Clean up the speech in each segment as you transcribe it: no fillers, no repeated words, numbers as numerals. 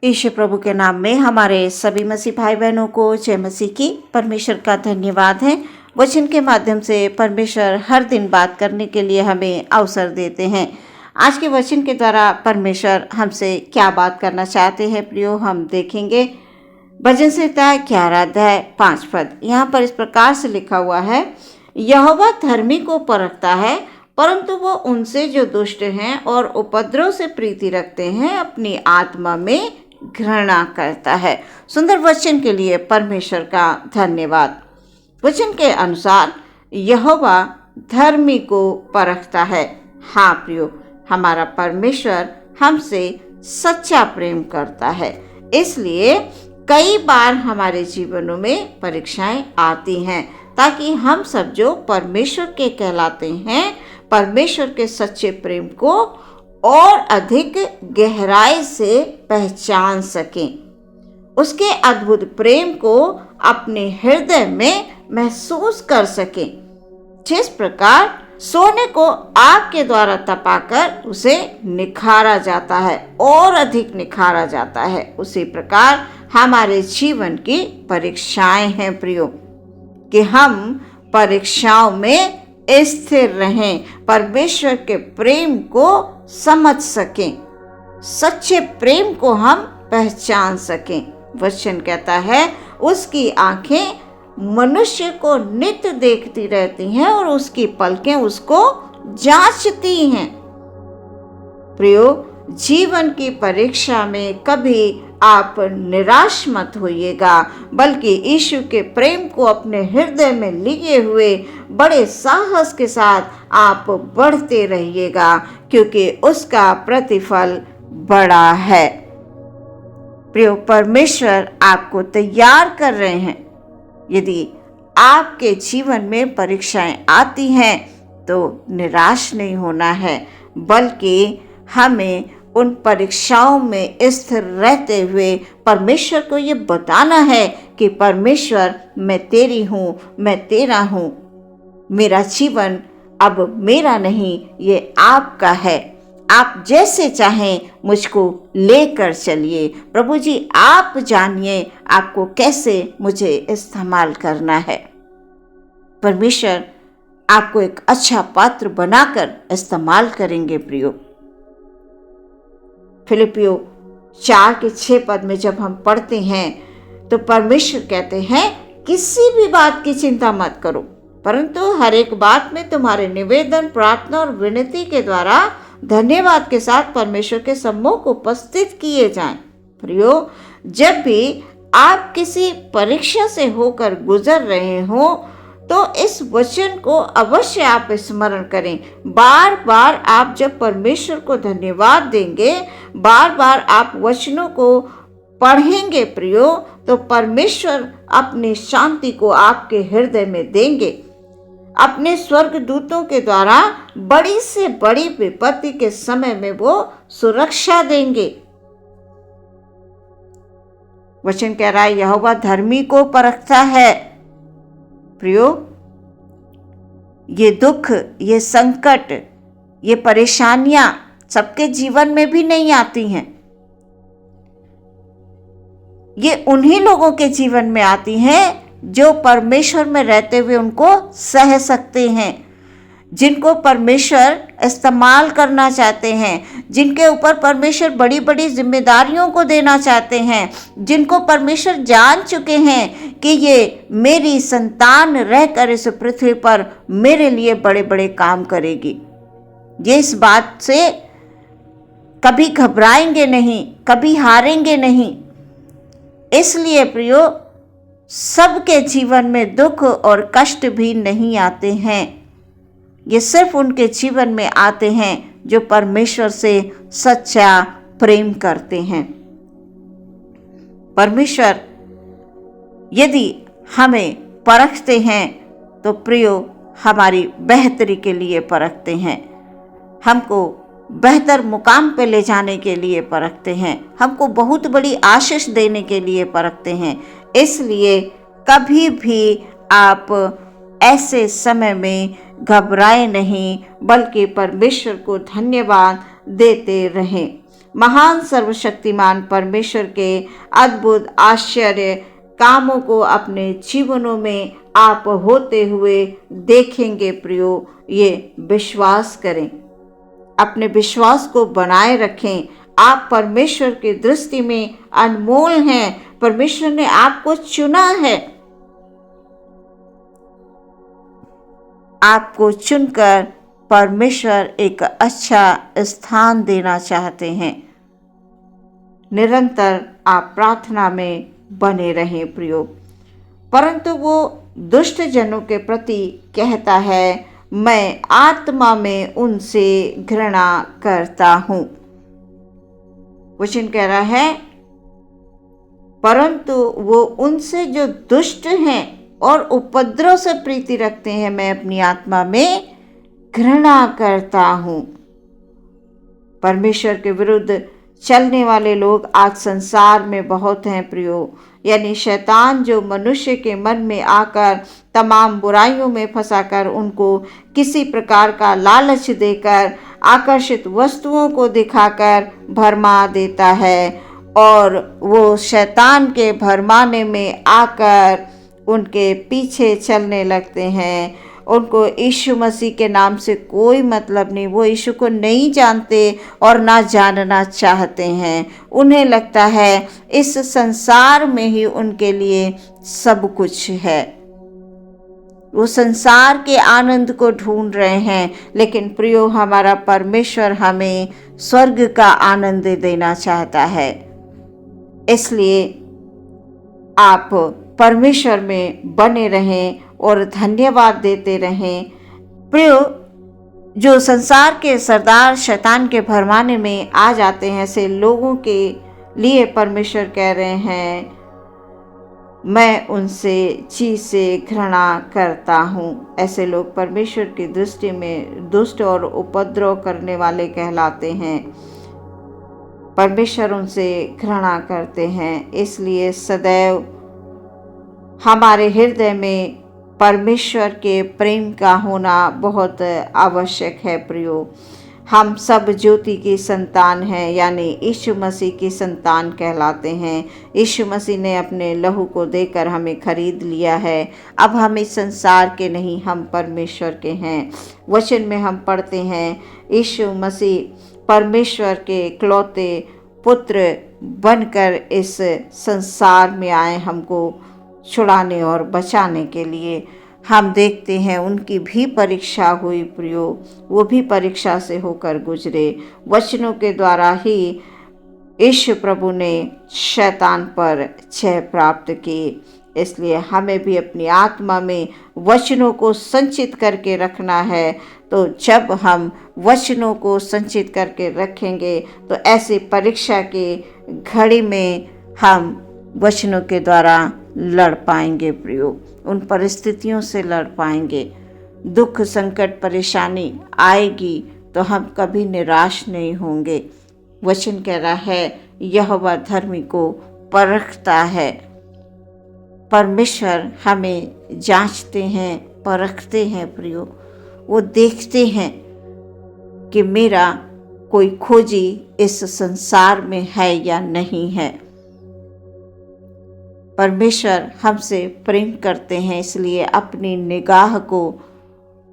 Issue प्रभु के नाम में हमारे सभी मसीह भाई बहनों को जय मसीह की। परमेश्वर का धन्यवाद है। वचन के माध्यम से परमेश्वर हर दिन बात करने के लिए हमें अवसर देते हैं। आज के वचन के द्वारा परमेश्वर हमसे क्या बात करना चाहते हैं प्रियो, हम देखेंगे। भजन संहिता 11 अध्याय 5 पद। यहाँ पर इस प्रकार से लिखा हुआ है, यहोवा धर्मी को परखता है, परंतु वो उनसे जो दुष्ट हैं और उपद्रव से प्रीति रखते हैं अपनी आत्मा में घृणा करता है। सुंदर वचन के लिए परमेश्वर का धन्यवाद। वचन के अनुसार यहोवा धर्मी को परखता है। हाँ प्रियो, हमारा परमेश्वर हमसे सच्चा प्रेम करता है, इसलिए कई बार हमारे जीवनों में परीक्षाएं आती हैं ताकि हम सब जो परमेश्वर के कहलाते हैं, परमेश्वर के सच्चे प्रेम को और अधिक गहराई से पहचान सकें, उसके अद्भुत प्रेम को अपने हृदय में महसूस कर सकें। जिस प्रकार सोने को आग के द्वारा तपाकर उसे निखारा जाता है और अधिक निखारा जाता है, उसी प्रकार हमारे जीवन की परीक्षाएं हैं प्रियो, कि हम परीक्षाओं में स्थिर रहें, परमेश्वर के प्रेम को समझ सकें, सच्चे प्रेम को हम पहचान सकें। वचन कहता है, उसकी आंखें मनुष्य को नित्य देखती रहती हैं और उसकी पलकें उसको जांचती हैं। प्रियो, जीवन की परीक्षा में कभी आप निराश मत होइएगा, बल्कि यीशु के प्रेम को अपने हृदय में लिए हुए बड़े साहस के साथ आप बढ़ते रहिएगा, क्योंकि उसका प्रतिफल बड़ा है। प्रियो, परमेश्वर आपको तैयार कर रहे हैं। यदि आपके जीवन में परीक्षाएं आती हैं तो निराश नहीं होना है, बल्कि हमें उन परीक्षाओं में स्थिर रहते हुए परमेश्वर को ये बताना है कि परमेश्वर, मैं तेरी हूँ, मैं तेरा हूँ। मेरा जीवन अब मेरा नहीं, ये आपका है। आप जैसे चाहें मुझको लेकर चलिए। प्रभु जी, आप जानिए आपको कैसे मुझे इस्तेमाल करना है। परमेश्वर आपको एक अच्छा पात्र बनाकर इस्तेमाल करेंगे प्रियो। फिलिपियो 4:6 पद में जब हम पढ़ते हैं तो परमेश्वर कहते हैं, किसी भी बात की चिंता मत करो, परंतु हर एक बात में तुम्हारे निवेदन, प्रार्थना और विनती के द्वारा धन्यवाद के साथ परमेश्वर के सम्मुख उपस्थित किए जाएं। प्रियो, जब भी आप किसी परीक्षा से होकर गुजर रहे हो तो इस वचन को अवश्य आप स्मरण करें। बार बार आप जब परमेश्वर को धन्यवाद देंगे, बार बार आप वचनों को पढ़ेंगे प्रियो, तो परमेश्वर अपनी शांति को आपके हृदय में देंगे। अपने स्वर्गदूतों के द्वारा बड़ी से बड़ी विपत्ति के समय में वो सुरक्षा देंगे। वचन कह रहा है, यहोवा धर्मी को परखता है। प्रियो, ये दुख, ये संकट, ये परेशानियां सबके जीवन में भी नहीं आती हैं। ये उन्हीं लोगों के जीवन में आती हैं जो परमेश्वर में रहते हुए उनको सह सकते हैं, जिनको परमेश्वर इस्तेमाल करना चाहते हैं, जिनके ऊपर परमेश्वर बड़ी बड़ी जिम्मेदारियों को देना चाहते हैं, जिनको परमेश्वर जान चुके हैं कि ये मेरी संतान रहकर इस पृथ्वी पर मेरे लिए बड़े बड़े काम करेगी। ये इस बात से कभी घबराएंगे नहीं, कभी हारेंगे नहीं। इसलिए प्रियो, सबके जीवन में दुख और कष्ट भी नहीं आते हैं। ये सिर्फ उनके जीवन में आते हैं जो परमेश्वर से सच्चा प्रेम करते हैं। परमेश्वर यदि हमें परखते हैं तो प्रियो, हमारी बेहतरी के लिए परखते हैं, हमको बेहतर मुकाम पे ले जाने के लिए परखते हैं, हमको बहुत बड़ी आशीष देने के लिए परखते हैं। इसलिए कभी भी आप ऐसे समय में घबराए नहीं, बल्कि परमेश्वर को धन्यवाद देते रहें। महान सर्वशक्तिमान परमेश्वर के अद्भुत आश्चर्य कामों को अपने जीवनों में आप होते हुए देखेंगे। प्रियो, ये विश्वास करें, अपने विश्वास को बनाए रखें। आप परमेश्वर की दृष्टि में अनमोल हैं। परमेश्वर ने आपको चुना है। आपको चुनकर परमेश्वर एक अच्छा स्थान देना चाहते हैं। निरंतर आप प्रार्थना में बने रहें प्रियो। परंतु वो दुष्ट जनों के प्रति कहता है, मैं आत्मा में उनसे घृणा करता हूं। वचन कह रहा है, परंतु वो उनसे जो दुष्ट हैं और उपद्रव से प्रीति रखते हैं, मैं अपनी आत्मा में घृणा करता हूं। परमेश्वर के विरुद्ध चलने वाले लोग आज संसार में बहुत हैं प्रियो। यानी शैतान जो मनुष्य के मन में आकर तमाम बुराइयों में फंसाकर उनको किसी प्रकार का लालच देकर आकर्षित वस्तुओं को दिखाकर भरमा देता है, और वो शैतान के भरमाने में आकर उनके पीछे चलने लगते हैं। उनको यीशु मसीह के नाम से कोई मतलब नहीं, वो यीशु को नहीं जानते और ना जानना चाहते हैं। उन्हें लगता है इस संसार में ही उनके लिए सब कुछ है। वो संसार के आनंद को ढूंढ रहे हैं, लेकिन प्रियो, हमारा परमेश्वर हमें स्वर्ग का आनंद देना चाहता है। इसलिए आप परमेश्वर में बने रहें और धन्यवाद देते रहें। प्रियो, जो संसार के सरदार शैतान के भरमाने में आ जाते हैं, ऐसे लोगों के लिए परमेश्वर कह रहे हैं, मैं उनसे जी से घृणा करता हूँ। ऐसे लोग परमेश्वर की दृष्टि में दुष्ट और उपद्रव करने वाले कहलाते हैं। परमेश्वर उनसे घृणा करते हैं। इसलिए सदैव हमारे हृदय में परमेश्वर के प्रेम का होना बहुत आवश्यक है प्रियो। हम सब ज्योति की संतान हैं, यानी यीशु मसीह की संतान कहलाते हैं। यीशु मसीह ने अपने लहू को देकर हमें खरीद लिया है। अब हम इस संसार के नहीं, हम परमेश्वर के हैं। वचन में हम पढ़ते हैं, यीशु मसीह परमेश्वर के इकलौते पुत्र बनकर इस संसार में आए हमको छुड़ाने और बचाने के लिए। हम देखते हैं उनकी भी परीक्षा हुई प्रियो, वो भी परीक्षा से होकर गुजरे। वचनों के द्वारा ही यीशु प्रभु ने शैतान पर जय प्राप्त की। इसलिए हमें भी अपनी आत्मा में वचनों को संचित करके रखना है। तो जब हम वचनों को संचित करके रखेंगे तो ऐसी परीक्षा की घड़ी में हम वचनों के द्वारा लड़ पाएंगे प्रियो, उन परिस्थितियों से लड़ पाएंगे। दुख, संकट, परेशानी आएगी तो हम कभी निराश नहीं होंगे। वचन कह रहा है, यहोवा धर्मी को परखता है। परमेश्वर हमें जांचते हैं, परखते हैं प्रियो। वो देखते हैं कि मेरा कोई खोजी इस संसार में है या नहीं है। परमेश्वर हमसे प्रेम करते हैं, इसलिए अपनी निगाह को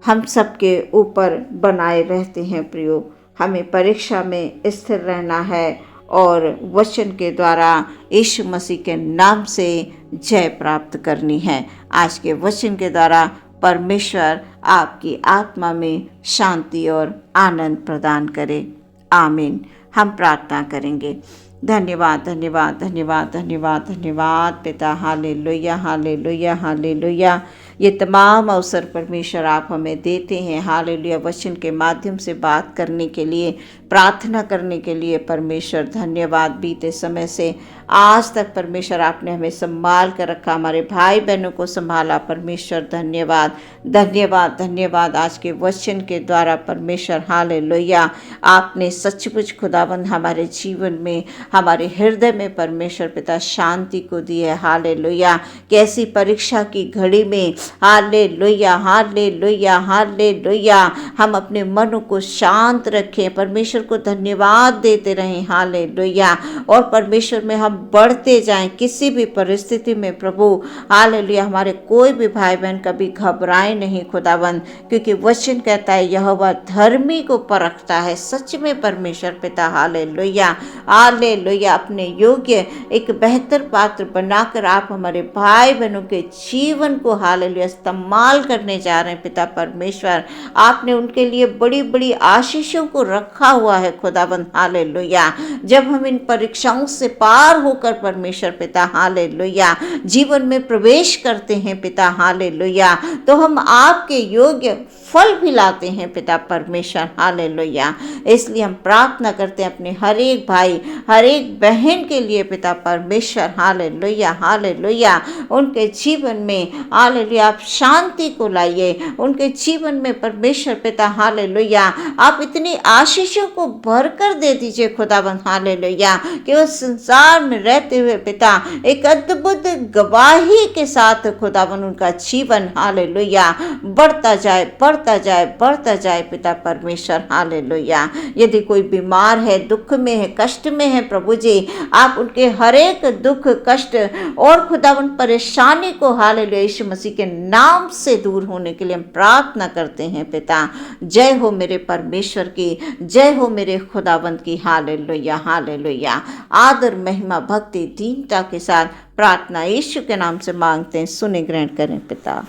हम सबके ऊपर बनाए रहते हैं प्रियो। हमें परीक्षा में स्थिर रहना है और वचन के द्वारा यीशु मसीह के नाम से जय प्राप्त करनी है। आज के वचन के द्वारा परमेश्वर आपकी आत्मा में शांति और आनंद प्रदान करे। आमीन। हम प्रार्थना करेंगे। धन्यवाद, धन्यवाद, धन्यवाद, धन्यवाद, धन्यवाद पिता। Hallelujah, hallelujah, hallelujah. ये तमाम अवसर परमेश्वर आप हमें देते हैं। हालेलुया। वचन के माध्यम से बात करने के लिए, प्रार्थना करने के लिए परमेश्वर धन्यवाद। बीते समय से आज तक परमेश्वर आपने हमें संभाल कर रखा, हमारे भाई बहनों को संभाला। परमेश्वर धन्यवाद, धन्यवाद, धन्यवाद। आज के वचन के द्वारा परमेश्वर हालेलुया आपने सचमुच खुदाबंद हमारे जीवन में, हमारे हृदय में परमेश्वर पिता शांति को दी है। हालेलुया। कैसी परीक्षा की घड़ी में हालेलुया, हालेलुया, हालेलुया। हम अपने मनों को शांत रखें, परमेश्वर को धन्यवाद देते रहें। हालेलुया। और परमेश्वर में हम बढ़ते जाएं किसी भी परिस्थिति में प्रभु। हालेलुया। हमारे कोई भी भाई बहन कभी घबराए नहीं खुदाबंद, क्योंकि वचन कहता है यहोवा धर्मी को परखता है। सच में परमेश्वर पिता हालेलुया, हालेलुया अपने योग्य एक बेहतर पात्र बनाकर आप हमारे भाई बहनों के जीवन को हालेलुया इस्तेमाल करने जा रहे हैं पिता परमेश्वर। आपने उनके लिए बड़ी बड़ी आशीषों को रखा हुआ है खुदाबंद। हालेलुया। जब हम इन परीक्षाओं से पार होकर परमेश्वर पिता हालेलुया जीवन में प्रवेश करते हैं पिता हालेलुया, तो हम आपके योग्य फल भी लाते हैं पिता परमेश्वर। हालेलुया। इसलिए हम प्रार्थना करते हैं अपने हर एक भाई हर एक बहन के लिए पिता परमेश्वर। Hallelujah, hallelujah. उनके जीवन में हालेलुया आप शांति को लाइए। उनके जीवन में परमेश्वर पिता हालेलुया आप इतनी आशीषों को भरकर दे दीजिए खुदाबंद। हालेलुया कि वो संसार में रहते हुए पिता एक अद्भुत गवाही के साथ खुदाबंद उनका जीवन हालेलुया बढ़ता जाए, बढ़ता जाए, बढ़ता जाए पिता परमेश्वर। हालेलुया। यदि कोई बीमार है, दुख में है, कष्ट में है प्रभु जी, आप उनके हर एक दुख कष्ट और खुदावन परेशानी को हालेलुया यीशु मसीह के नाम से दूर होने के लिए हम प्रार्थना करते हैं पिता। जय हो मेरे परमेश्वर की, जय हो मेरे खुदावंत की। Hallelujah, hallelujah. आदर महिमा भक्ति दीनता के साथ प्रार्थना यीशु के नाम से मांगते हैं, सुने ग्रहण करें पिता।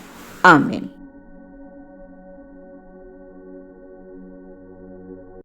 आमीन।